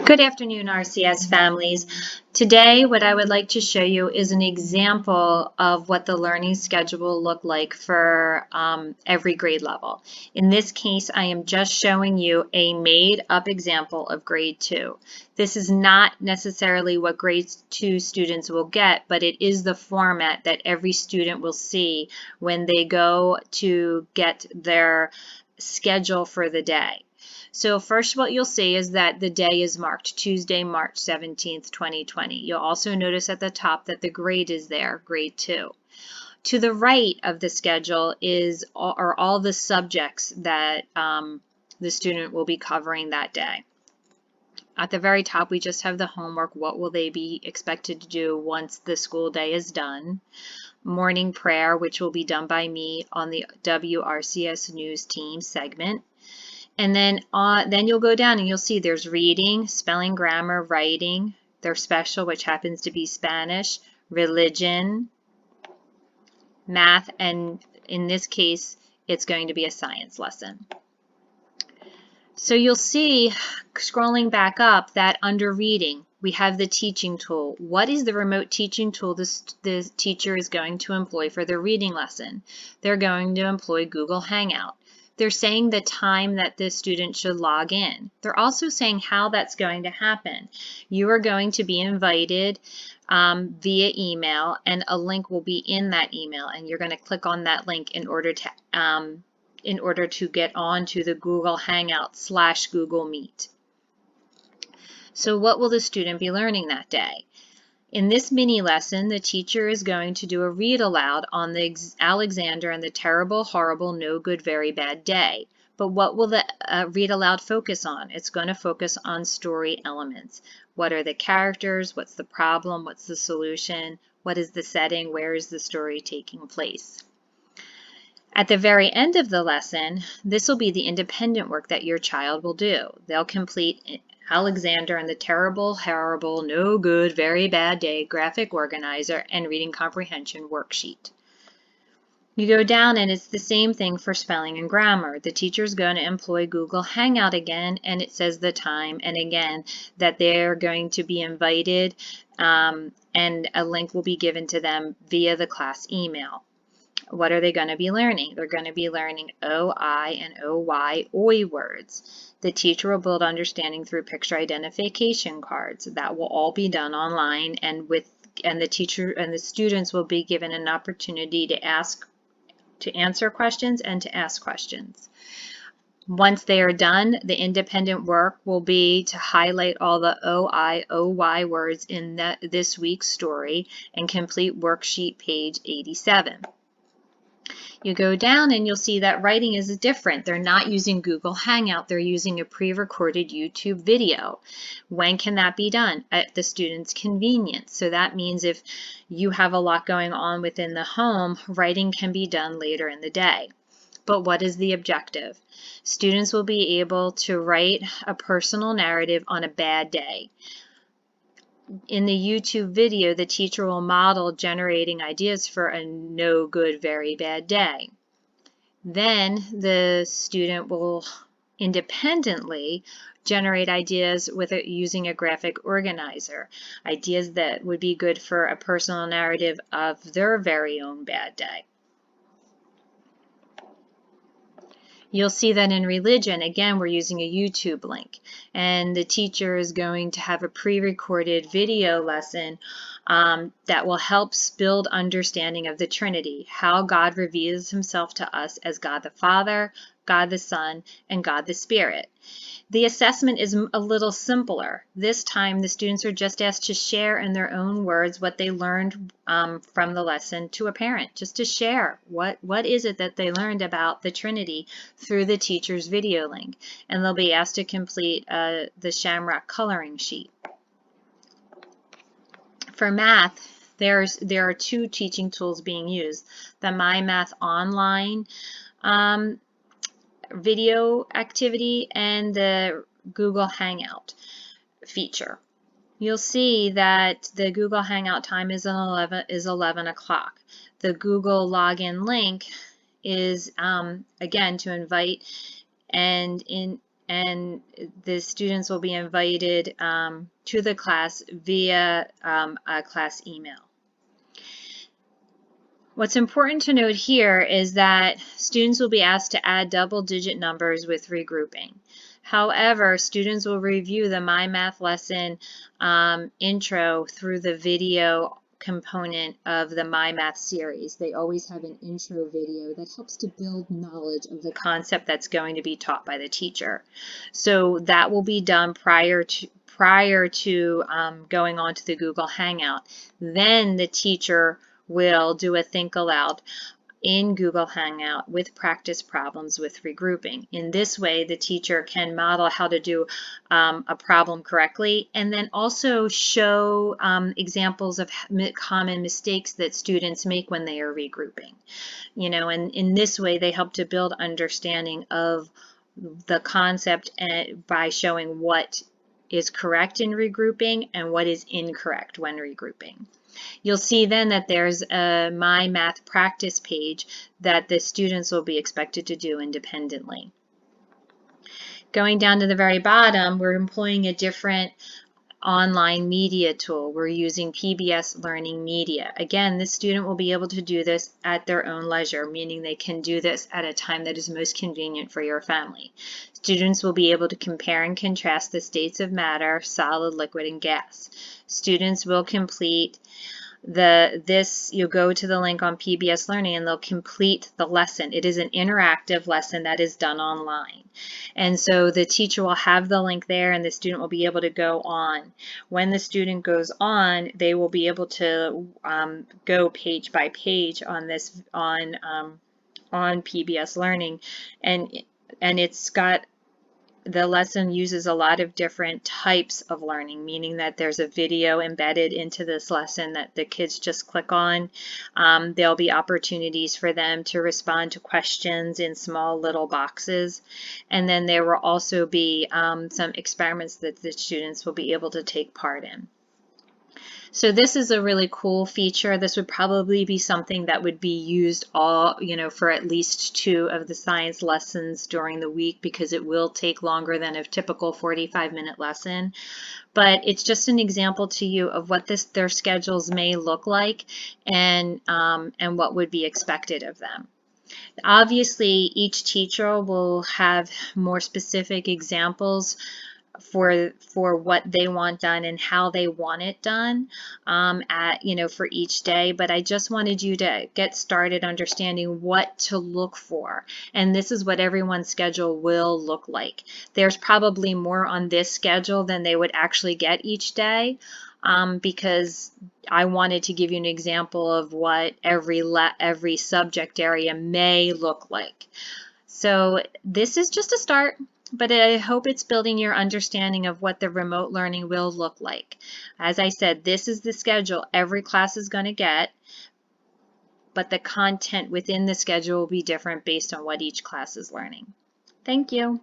Good afternoon, RCS families. Today, what I would like to show you is an example of what the learning schedule will look like for every grade level. In this case, I am just showing you a made-up example of grade 2. This is not necessarily what grade 2 students will get, but it is the format that every student will see when they go to get their schedule for the day. So first what you'll see is that the day is marked Tuesday, March 17th, 2020. You'll also notice at the top that the grade is there, grade 2. To the right of the schedule are all the subjects that the student will be covering that day. At the very top, we just have the homework. What will they be expected to do once the school day is done? Morning prayer, which will be done by me on the WRCS News Team segment. And then you'll go down and you'll see there's reading, spelling, grammar, writing, their special, which happens to be Spanish, religion, math, and in this case, it's going to be a science lesson. So you'll see, scrolling back up, that under reading, we have the teaching tool. What is the remote teaching tool the teacher is going to employ for their reading lesson? They're going to employ Google Hangout. They're saying the time that the student should log in. They're also saying how that's going to happen. You are going to be invited via email, and a link will be in that email, and you're going to click on that link in order to get onto the Google Hangout / Google Meet. So what will the student be learning that day? In this mini lesson, the teacher is going to do a read aloud on the Alexander and the Terrible, Horrible, No Good, Very Bad Day. But what will the read aloud focus on? It's going to focus on story elements. What are the characters? What's the problem? What's the solution? What is the setting? Where is the story taking place? At the very end of the lesson, this will be the independent work that your child will do. They'll complete Alexander and the Terrible, Horrible, No Good, Very Bad Day graphic organizer and reading comprehension worksheet. You go down and it's the same thing for spelling and grammar. The teacher's going to employ Google Hangout again, and it says the time, and again that they're going to be invited and a link will be given to them via the class email. What are they going to be learning? They're going to be learning OI and OY words. The teacher will build understanding through picture identification cards. That will all be done online, and the teacher and the students will be given an opportunity to answer questions and to ask questions. Once they are done, the independent work will be to highlight all the OI, OY words in this week's story and complete worksheet page 87. You go down and you'll see that writing is different. They're not using Google Hangout. They're using a pre-recorded YouTube video. When can that be done? At the student's convenience. So that means if you have a lot going on within the home, writing can be done later in the day. But what is the objective? Students will be able to write a personal narrative on a bad day. In the YouTube video, the teacher will model generating ideas for a no good, very bad day. Then the student will independently generate ideas using a graphic organizer, ideas that would be good for a personal narrative of their very own bad day. You'll see that in religion, again, we're using a YouTube link, and the teacher is going to have a pre-recorded video lesson that will help build understanding of the Trinity, how God reveals himself to us as God the Father, God the Son, and God the Spirit. The assessment is a little simpler. This time, the students are just asked to share in their own words what they learned from the lesson to a parent, just to share what is it that they learned about the Trinity through the teacher's video link. And they'll be asked to complete the Shamrock coloring sheet. For math, there are two teaching tools being used. The MyMath Online video activity and the Google Hangout feature. You'll see that the Google Hangout time is 11 o'clock. The Google login link is again to invite and and the students will be invited to the class via a class email. What's important to note here is that students will be asked to add double-digit numbers with regrouping. However, students will review the My Math lesson intro through the video component of the My Math series. They always have an intro video that helps to build knowledge of the concept that's going to be taught by the teacher. So that will be done prior to going on to the Google Hangout. Then the teacher will do a think aloud in Google Hangout with practice problems with regrouping. In this way, the teacher can model how to do a problem correctly, and then also show examples of common mistakes that students make when they are regrouping. And in this way, they help to build understanding of the concept by showing what is correct in regrouping and what is incorrect when regrouping. You'll see then that there's a My Math practice page that the students will be expected to do independently. Going down to the very bottom, we're employing a different online media tool. We're using PBS Learning Media. Again, the student will be able to do this at their own leisure, meaning they can do this at a time that is most convenient for your family. Students will be able to compare and contrast the states of matter, solid, liquid, and gas. Students will complete you'll go to the link on PBS Learning and they'll complete the lesson. It is an interactive lesson that is done online. And so the teacher will have the link there and the student will be able to go on. When the student goes on, they will be able to go page by page on PBS Learning, and it's got the lesson uses a lot of different types of learning, meaning that there's a video embedded into this lesson that the kids just click on. There'll be opportunities for them to respond to questions in small little boxes. And then there will also be some experiments that the students will be able to take part in. So this is a really cool feature. This would probably be something that would be used for at least 2 of the science lessons during the week, because it will take longer than a typical 45-minute lesson. But it's just an example to you of what their schedules may look like and what would be expected of them. Obviously, each teacher will have more specific examples for what they want done and how they want it done for each day, but I just wanted you to get started understanding what to look for, and this is what everyone's schedule will look like. There's probably more on this schedule than they would actually get each day, because I wanted to give you an example of what every subject area may look like. So this is just a start, but I hope it's building your understanding of what the remote learning will look like. As I said, this is the schedule every class is going to get, but the content within the schedule will be different based on what each class is learning. Thank you.